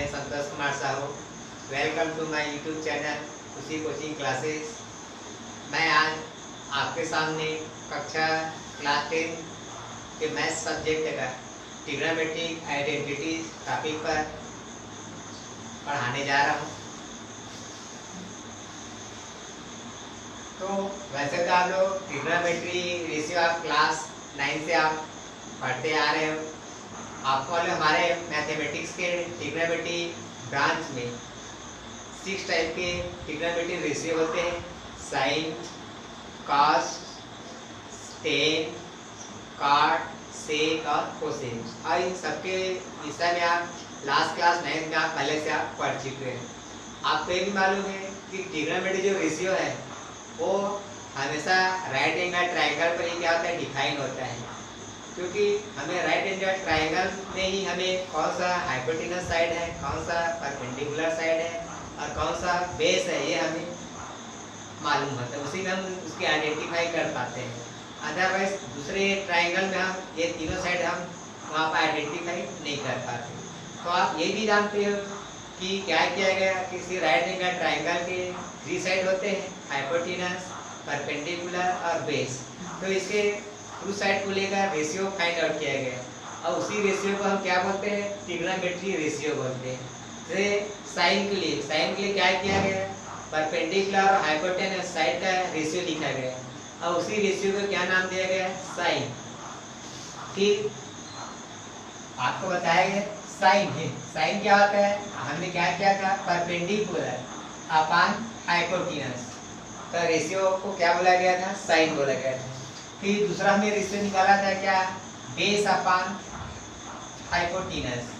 am Santosh Kumar Sahu. Welcome to my YouTube channel Khushi coaching classes. मैं आज आपके सामने कक्षा क्लास 10 के मैथ सब्जेक्ट का ट्रिग्नोमेट्रिक आइडेंटिटीज टॉपिक पर पढ़ाने जा रहा हूँ। तो वैसे तो आप लोग ट्रिग्नोमेट्री रेशियो आप क्लास 9 से आप पढ़ते आ रहे हो। आपको हमारे मैथमेटिक्स के ट्रिग्नोमेट्री ब्रांच में 6 टाइप के ट्रिग्नोमेट्री रेशियो होते हैं। साइन, कॉस, टेन, कॉट, सेक और कोसेक। और इन सबके विषय में आप लास्ट क्लास 9 में आप पहले से आप पढ़ चुके हैं। आपको ये भी मालूम है कि ट्रिग्नोमेट्री जो रेशियो है वो हमेशा राइट एंगल ट्रायंगल पर ही क्या होता है, डिफाइन होता है। क्योंकि हमें राइट एंगल ट्रायंगल में ही हमें कौन सा हाइपोटेनस साइड है, कौन सा परपेंडिकुलर साइड है और कौन सा बेस है, ये हमें मालूम होता है। उसी में हम उसकी आइडेंटिफाई कर पाते हैं। अदरवाइज दूसरे ट्रायंगल में हम ये तीनों साइड हम वहाँ पर आइडेंटिफाई नहीं कर पाते। तो आप ये भी जानते हो कि क्या किया गया, किसी राइट एंगल ट्रायंगल के 3 साइड होते हैं, हाइपोटेनस, परपेंडिकुलर और बेस। तो इसके टू साइड को लेकर रेशियो फाइंड आउट किया गया और उसी रेशियो को हम क्या बोलते हैं, ट्रिग्नोमेट्री रेशियो बोलते हैं। जैसे साइन के लिए क्या किया गया, परपेंडिकुलर और हाइपोटेनस साइड का रेशियो लिखा गया और उसी रेशियो को क्या नाम दिया गया, साइन। ठीक, आपको बताया गया साइन है। साइन क्या होता है, हमने क्या किया था, परपेंडिकुलर अपॉन हाइपोटेनस का रेशियो को क्या बोला गया था, साइन बोला गया था। फिर दूसरा हमने रेशियो निकाला था क्या, बेस अपॉन हाइपोटेनस,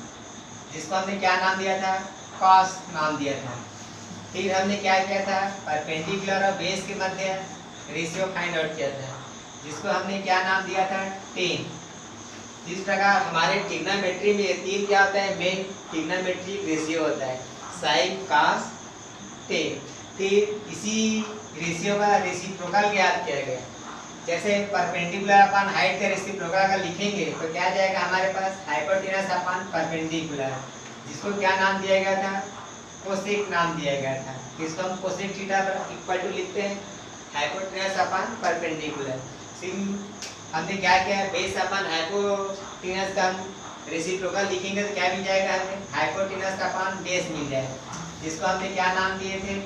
जिसको हमने क्या नाम दिया था, कॉस नाम दिया था। फिर हमने क्या किया था, परपेंडिकुलर और बेस के मध्य रेशियो फाइंड आउट किया था, जिसको हमने क्या नाम दिया था, टेन। जिस प्रकार हमारे ट्रिग्नोमेट्री में ये 3 क्या होता है, मेन ट्रिग्नोमेट्रिक रेशियो होता है, साइन, कॉस, टेन। फिर इसी रेशियो का रेसिप्रोकल ज्ञात किया गया। जैसे परपेंडिकुलर अपॉन हाइट का रेसिप्रोकल अगर लिखेंगे तो क्या जाएगा हमारे पास, हाइपोटेनस अपॉन परपेंडिकुलर, जिसको क्या नाम दिया गया था, कोसेक नाम दिया गया था। इसको हम कोसेक थीटा पर इक्वल टू लिखते हैं हाइपोटेनस अपॉन परपेंडिकुलर। हमने क्या किया, बेस अपॉन हाइपोटेनस का हम रेसिप्रोकल लिखेंगे तो क्या मिल जाएगा, हमें हाइपोटेनस अपॉन बेस मिल जाएगा, जिसको हमने क्या नाम दिए थे,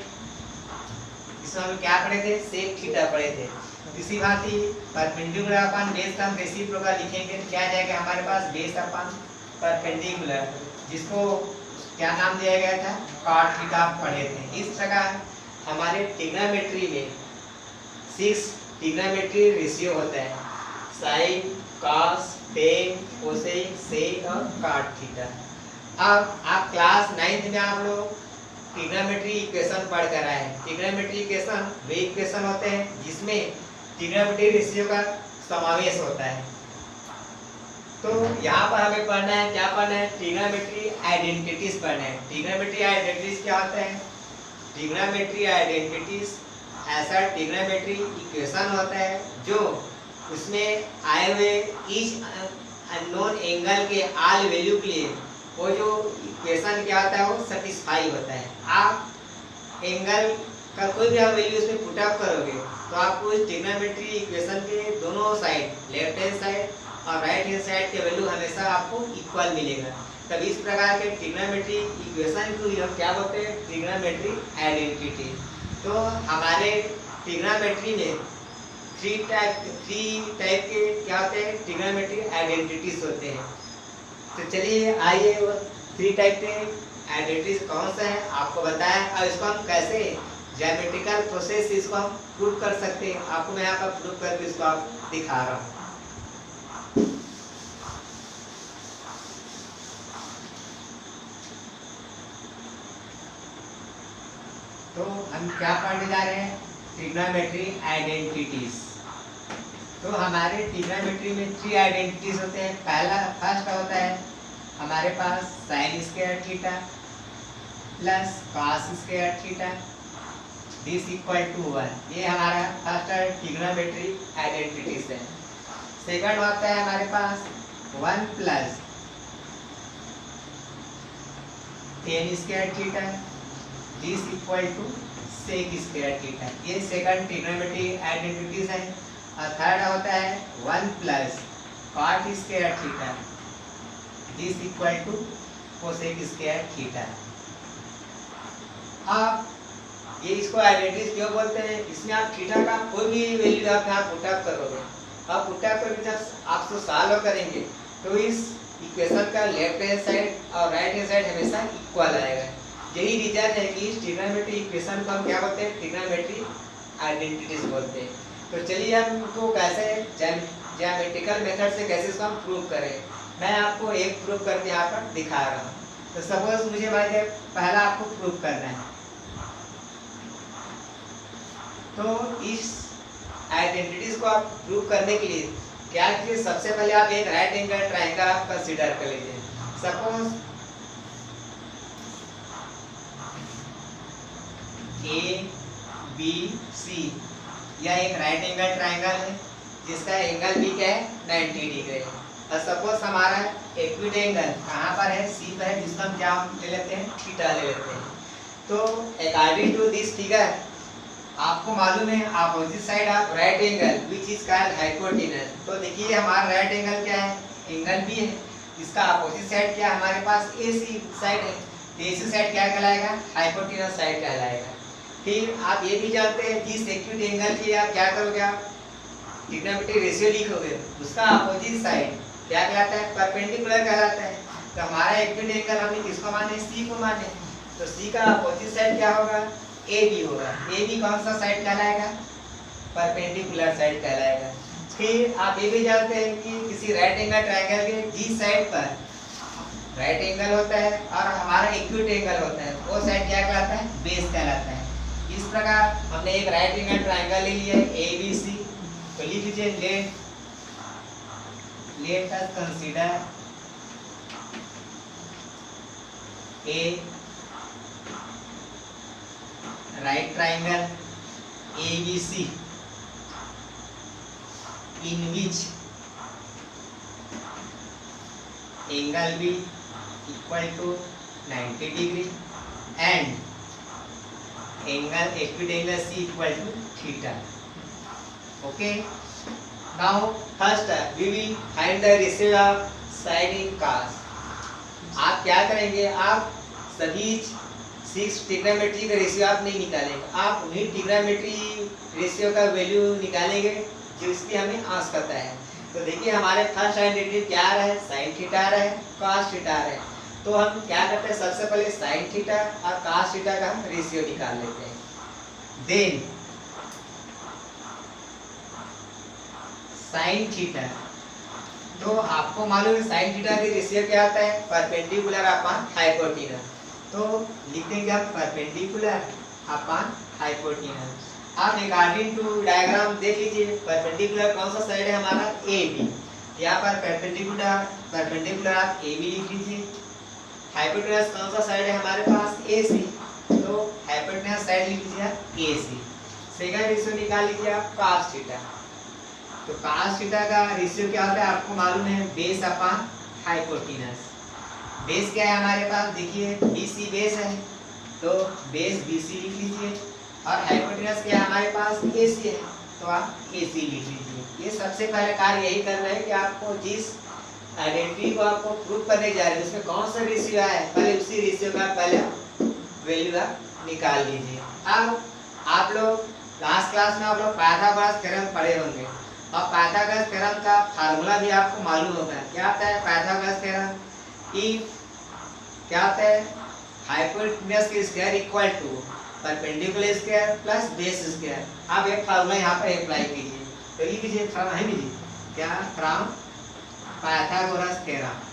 इसमें हम क्या पढ़े थे, सेक थीटा पढ़े थे। इसी बात ही परपेंडिकुलर अपॉन बेस का हम रेसिप्रोकल लिखेंगे तो क्या जाएगा हमारे पास, बेस अपॉन परपेंडिकुलर, जिसको क्या नाम दिया गया था, कॉट थीटा पढ़े थे। इस प्रकार हमारे ट्रिग्नोमेट्री में 6 ट्रिग्नोमेट्री रेशियो होता है, साइन, कॉस, टेन, कोसेक, सेक और कॉट थीटा। अब आप क्लास 9 में आप लोग ट्रिग्नोमेट्री इक्वेशन पढ़ कर आए हैं। ट्रिग्नोमेट्री इक्वेशन वे इक्वेशन होते हैं जिसमें ट्रिग्नोमेट्री रेशियो का समावेश होता है। तो यहाँ पर हमें पढ़ना है, क्या पढ़ना है, ट्रिग्नोमेट्री आइडेंटिटीज पढ़ना है। ट्रिग्नोमेट्री आइडेंटिटीज क्या होता है, ट्रिग्नोमेट्री आइडेंटिटीज ऐसा ट्रिग्नोमेट्री इक्वेशन होता है जो उसमें आए हुए ईच अननोन एंगल के आल वैल्यू के लिए वो जो इक्वेशन क्या होता है, वो सेटिस्फाई होता है। आप एंगल का कोई भी वैल्यू उसमें पुट अप करोगे तो आपको इस ट्रिग्नोमेट्री इक्वेशन के दोनों साइड, लेफ्ट हैंड साइड और राइट हैंड साइड के वैल्यू हमेशा आपको इक्वल मिलेगा। तब इस प्रकार के ट्रिग्नोमेट्री इक्वेशन को हम क्या बोलते हैं, ट्रिग्नोमेट्री आइडेंटिटी। तो हमारे ट्रिग्नोमेट्री में 3 टाइप के क्या होते हैं, ट्रिग्नोमेट्री आइडेंटिटीज होते हैं। तो चलिए आइए वो 3 टाइप के आइडेंटिटीज कौन सा है आपको बताया और इसको हम कैसे ज्योमेट्रिकल प्रोसेस इसको हम प्रूव कर सकते हैं। आपको मैं यहाँ पर प्रूव करके इसको आप दिखा रहा हूँ। तो हम क्या पढ़ने जा रहे हैं, ट्रिग्नोमेट्री आइडेंटिटीज। तो हमारे ट्रिग्नोमेट्री में 3 आइडेंटिटीज होते हैं। फर्स्ट होता है हमारे पास sine square theta plus cos square theta this equal to 1। ये हमारा फर्स्ट ट्रिग्नोमेट्री आइडेंटिटीज है। सेकंड होता है हमारे पास 1 plus tan square theta, this equal to sec square theta. ये सेकंड ट्रिग्नोमेट्री आइडेंटिटीज है। और थर्ड होता है 1 plus cot square theta, this equal to cosec square theta. आप ये इसको आइडेंटिटीज क्यों बोलते हैं? इसमें आप थीटा का कोई भी वैल्यू आप पुटअप करोगे, आप पुटअप करके जब आप तो सॉल्व करेंगे तो इस इक्वेशन का लेफ्ट हैंड साइड और राइट हैंड साइड हमेशा इक्वल आएगा। यही रीजन है कि इस ट्रिग्नोमेट्री इक्वेशन को हम क्या बोलते हैं? ट्रिग्नोमेट्री आइडेंटिटीज बोलते हैं। तो चलिए हम उनको कैसे ज्योमेट्रिकल मेथड से कैसे इसको हम प्रूव करें, मैं आपको एक प्रूव करके यहाँ पर दिखा रहा हूँ। तो सपोज मुझे भाई पहला आपको प्रूव करना है, तो इस आइडेंटिटीज को आप प्रूव करने के लिए क्या कीजिए, सबसे पहले आप एक राइट एंगल ट्रायंगल आप कंसीडर कर लीजिए। सपोज ए बी सी यह एक राइट एंगल ट्रायंगल है जिसका एंगल भी क्या है 90 डिग्री है। और सपोज हमारा एक्यूट एंगल कहाँ पर है? सी पर है, जिसका हम क्या ले लेते हैं? थीटा ले लेते हैं। तो अकॉर्डिंग टू दिस फिगर आपको मालूम है opposite side of right angle which is called hypotenuse. तो देखिए हमारा राइट एंगल क्या है? एंगल बी है, इसका अपोजिट साइड क्या है? हमारे पास एसी साइड है, तो एसी साइड क्या कहलाएगा? हाइपोटेनस साइड कहलाएगा। फिर आप ये भी जानते हैं जिस एक्यूट एंगल की आप क्या करोगे? आप ट्रिग्नोमेट्री रेशियो लिखोगे, उसका अपोजिट साइड क्या कहलाता है? परपेंडिकुलर कहलाता है। तो हमारा एक्यूट एंगल हमने किसको माने? सी को माने। तो सी का अपोजिट साइड क्या होगा? ए बी होगा। ए बी कौन सा साइड कहलाएगा? परपेंडिकुलर साइड कहलाएगा। फिर आप ये भी जानते हैं कि किसी राइट एंगल ट्रायंगल के जिस साइड पर राइट एंगल होता है और हमारा एक्यूट एंगल होता है वो साइड क्या कहलाता है? बेस कहलाता है। इस प्रकार हमने एक राइट एंगल ट्रायंगल ले लिया है ए बी सी। तो लिख लीजिए let us consider a right triangle ABC in which angle B equal to 90 degree and acute angle C equal to theta. Okay. Now first we will find the ratio of sin in cos. आप क्या करेंगे? आप सभी 6 trigonometry का ratio आप नहीं निकालेंगे, आप उन्हीं ट्रिग्नोमेट्री रेशियो का वैल्यू निकालेंगे जिसकी हमें आवश्यकता है। तो देखिए हमारे फर्स्ट आइडेंटिटी क्या आ रहा है? साइन थीटा आ रहा है, कॉस थीटा आ रहा है। तो हम क्या करते हैं? सबसे पहले साइन थीटा और कॉस थीटा का हम रेशियो निकाल लेते हैं। देन साइन थीटा, तो आपको मालूम है साइन थीटा की रेशियो क्या आता है? Perpendicular upon hypotenuse. तो लिख देंगे आप परपेंडिकुलर अपॉन हाइपोटेनस। आप अकॉर्डिंग टू डायग्राम देख लीजिए, परपेंडिकुलर कौन सा साइड है हमारा? A B. यहाँ पर परपेंडिकुलर आप ए बी लिख लीजिए। हाइपोटेनस कौन सा साइड है हमारे पास? ए सी। तो हाइपोटेनस साइड लिख लीजिए आप ए सी। सेकंड रेशियो निकाल लीजिए आप कॉस थीटा। तो कॉस थीटा का रेशियो क्या होता है? आपको मालूम है बेस अपॉन हाइपोटेनस। बेस क्या है हमारे पास? देखिए BC बेस है, तो बेस BC लिख लीजिए। और हाइपोटेनस क्या है हमारे पास? AC है, तो आप AC लिख लीजिए। ये सबसे पहले कार्य यही करना है कि आपको जिस आइडेंटिटी को आपको प्रूव करने जा रहे हैं उसमें कौन सा रेशियो है, पहले उसी रेशियो का पहले वैल्यू आप निकाल लीजिए। अब आप लोग लास्ट क्लास में आप लोग पाइथागोरस थ्योरम पढ़े होंगे, और पाइथागोरस थ्योरम का फार्मूला भी आपको मालूम होगा। क्या आता है पाइथागोरस थ्योरम? क्या होता है? हाइपोटेनस की square equal to perpendicular square plus base square. आप एक फार्मूला यहाँ पर अप्लाई कीजिए। तो लिख लीजिए फ्रॉम है लीजिए क्या? From Pythagoras theorem.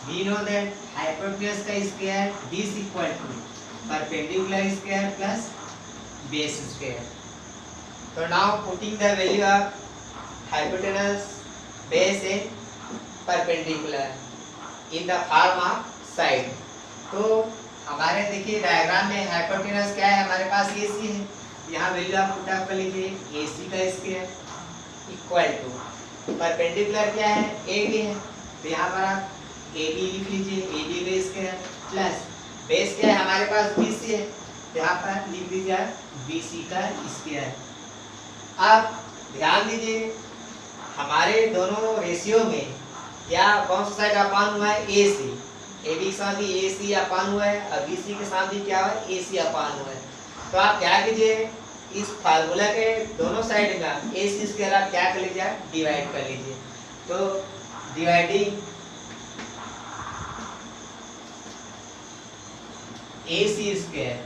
We know that hypotenuse का square this equal to perpendicular square plus base square. So now putting the value of hypotenuse, base and perpendicular in the form of side. तो हमारे देखिए diagram में hypotenuse क्या है हमारे पास? AC है, यहाँ वैल्यू आप पुट अप कर लीजिए ए सी का स्क्वायर इक्वल टू परपेंडिकुलर क्या है ए बी है, तो यहाँ पर आप ए बी लिख लीजिए, ए बी का स्क्वायर प्लस बेस क्या है हमारे पास बी सी है, तो यहाँ पर लिख दीजिए बी सी का स्क्वायर। अब ध्यान दीजिए हमारे दोनों रेशियो में क्या कौन सा साइड अपान हुआ है ए सी, ए बी के साथ भी ए सी अपान हुआ है और बी सी के साथ भी क्या हुआ है ए सी अपान हुआ है। तो आप क्या कीजिए इस फार्मूला के दोनों साइड का ए सी स्क्वायर आप क्या कर लीजिए डिवाइड कर लीजिए, तो dividing A C square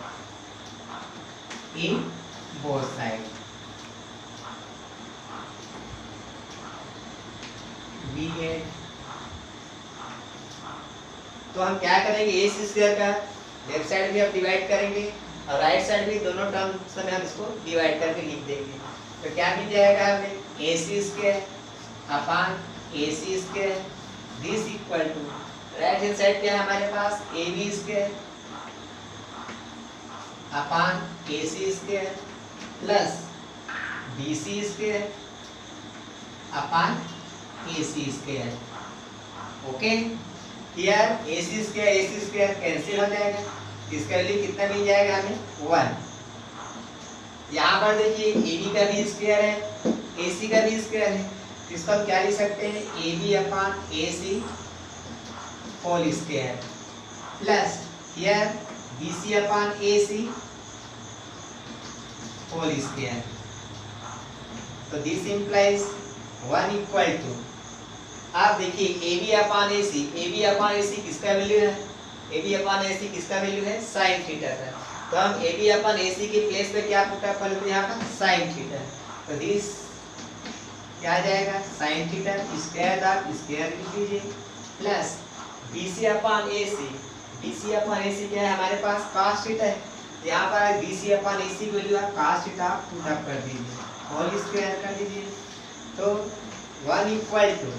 in both side we get, तो हम क्या करेंगे ए सी स्क्वायर का लेफ्ट साइड भी अब डिवाइड करेंगे और राइट साइड भी दोनों टर्म्स में हम इसको डिवाइड करके लिख देंगे। तो क्या मिल जाएगा हमें A C square upon A C square this equal to right hand side क्या है हमारे पास A B square upon A C square plus B C square upon A C square. Okay here A C square cancel हो जाएगा, इसका value कितना मिल जाएगा हमें 1। यहाँ पर देखिए ए बी का भी स्क्वायर है ए सी का भी स्क्वायर है, इसको हम क्या लिख सकते हैं A B upon A C whole square plus here B C upon A C whole square. तो दिस इंप्लाइज 1 इक्वल टू, आप देखिए ए बी अपान ए सी किसका वैल्यू है, ए बी अपान ए सी किसका वैल्यू है साइन थीटा का, तो हम ए बी अपान ए सी के प्लेस पे क्या पुट अप कर लेते हैं यहाँ पर साइन थीटा, तो दिस क्या आ जाएगा साइन थीटा स्क्वायर आप स्क्वायर लिख दीजिए plus B C upon A सी क्या है हमारे पास cos थीटा है, यहाँ पर बी सी अपान ए सी की वैल्यू आप cos थीटा पुट अप कर दीजिए होल स्क्वायर कर दीजिए, तो 1 इक्वल टू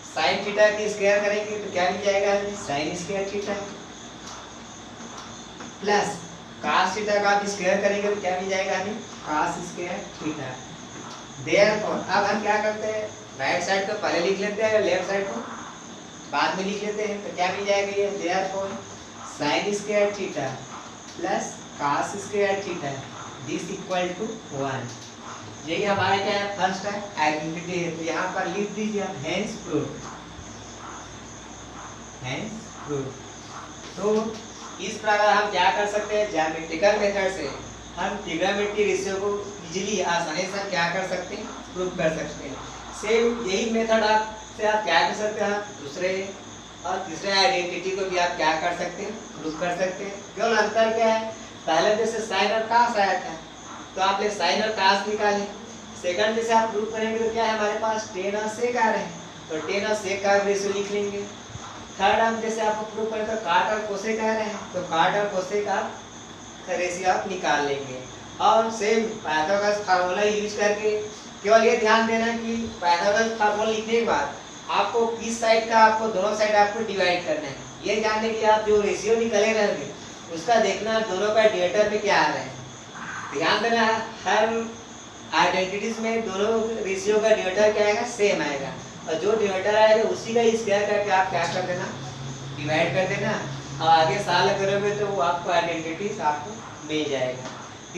साइन थीटा की स्क्वायर करेंगे तो क्या मिल जाएगा हमें sign square theta plus cos theta का आप स्क्वायर करेंगे तो क्या मिल जाएगा हमें cos स्क्वायर थीटा। देयरफॉर अब हम क्या करते हैं राइट साइड को पहले लिख लेते हैं लेफ्ट साइड को बाद में लिख लेते हैं, तो क्या मिल जाएगा ये therefore sine square theta plus cos square theta this equal to 1। यही हमारा क्या है फर्स्ट है आइडेंटिटी है, तो यहाँ पर लिख दीजिए आप हेंस प्रूफ। तो इस प्रकार हम क्या कर सकते हैं ज्योमेट्रिकल मेथड से हम ट्रिग्नोमेट्री रेशियो को इजीली आसानी से क्या कर सकते हैं प्रूव कर सकते हैं। सेम यही मेथड आप क्या कर सकते हैं दूसरे और तीसरे आइडेंटिटी को भी आप क्या कर सकते हैं प्रूव कर सकते हैं। केवल अंतर क्या है पहले जैसे साइन और कास आया था तो आपने साइन और कास निकाले, सेकंड जैसे आप प्रूव करेंगे तो क्या है हमारे पास टेन और सेक आ रहे हैं तो टेन और सेक का रेशियो लिख लेंगे। थर्ड हम जैसे आपको प्रूव करें तो काट और कोसेक आ रहे हैं तो काट और कोसेक का रेशियो आप निकाल लेंगे। और सेम पाइथागोरस फार्मूला यूज करके केवल ये ध्यान देना कि पाइथागोरस फार्मूला लिखने के बाद आपको किस साइड का आपको दोनों साइड आपको डिवाइड करना है, ये जानने के लिए आप जो रेशियो निकले रहेंगे उसका देखना दोनों का डिनोमिनेटर में क्या आ रहा है। ध्यान देना हर आइडेंटिटीज में दोनों रेशियो का डिनोमिनेटर क्या आएगा सेम आएगा और जो डिनोमिनेटर आएगा उसी का स्क्वायर करके आप क्या कर देना डिवाइड कर देना और आगे सॉल्व करोगे तो वो आपको आइडेंटिटीज आपको मिल जाएगा।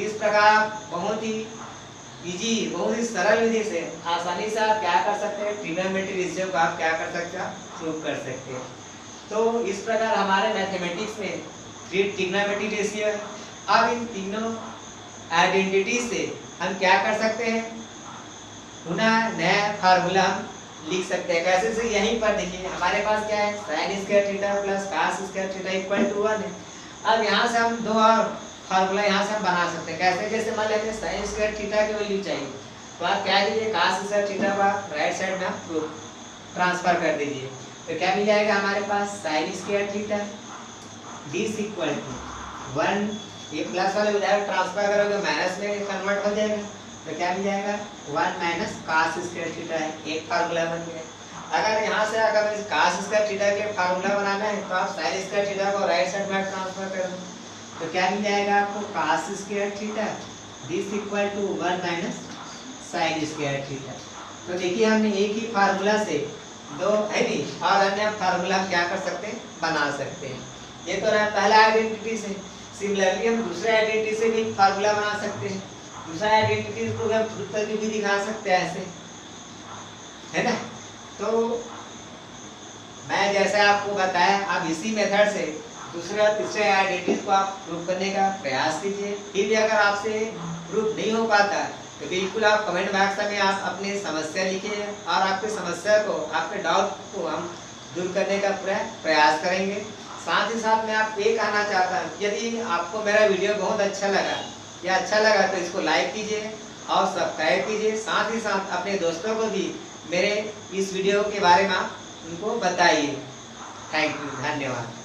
इस प्रकार बहुत ही इजी बहुत ही सरल विधि से आसानी से आप क्या कर सकते हैं ट्रिग्नोमेट्री रेशियो को आप क्या कर सकते हैं प्रूव कर सकते हैं। तो इस प्रकार हमारे मैथमेटिक्स में ट्रिग्नोमेट्री रेशियो है। अब इन तीनों आइडेंटिटी से हम क्या कर सकते हैं पुनः नया फार्मूला हम लिख सकते हैं। कैसे से यहीं पर देखिए हमारे पास क्या है sine square theta plus cos square theta equal to 1 है। अब यहाँ से हम दो और फार्मूला यहाँ से हम बना सकते हैं। कैसे जैसे मान लेते हैं साइन स्क्वायर थीटा की वैल्यू चाहिए तो आप क्या कीजिए cos स्क्वायर थीटा को आप राइट साइड में आप ट्रांसफर कर दीजिए तो क्या मिल जाएगा हमारे पास sine square theta this equal to 1 ये प्लस वाले उधर ट्रांसफर करोगे माइनस में कन्वर्ट हो जाएगा तो क्या मिल जाएगा 1 माइनस cos स्क्वायर थीटा है एक फार्मूला बन गया। अगर यहाँ से अगर cos स्क्वायर थीटा के फार्मूला बनाना है तो आप sin स्क्वायर थीटा को राइट साइड में ट्रांसफर कर दो तो क्या मिल जाएगा आपको cos square theta this equal to 1 minus sine square theta. तो देखिए हमने एक ही फार्मूला से दो है नहीं और अन्य फार्मूला क्या कर सकते हैं, बना सकते हैं। ये तो रहा पहला आइडेंटिटी से। सिमिलरली हम दूसरे आइडेंटिटी से भी फार्मूला बना सकते हैं। दूसरा आइडेंटिटी को हम प्रूफ करके भी दिखा सकते हैं ऐसे, है ना। तो मैं जैसे आपको बताया, आप इसी मेथड से दूसरे और तीसरे आइडेंटिटीज को आप प्रूफ करने का प्रयास कीजिए। फिर भी अगर आपसे प्रूफ नहीं हो पाता तो बिल्कुल आप कमेंट बॉक्स में आप अपनी समस्या लिखिए और आपकी समस्या को, आपके डाउट को हम दूर करने का पूरा प्रयास करेंगे। साथ ही साथ मैं आपको ये कहना चाहता हूँ, यदि आपको मेरा वीडियो बहुत अच्छा लगा तो इसको लाइक कीजिए और सब्सक्राइब कीजिए। साथ ही साथ अपने दोस्तों को भी मेरे इस वीडियो के बारे में उनको बताइए। थैंक यू, धन्यवाद।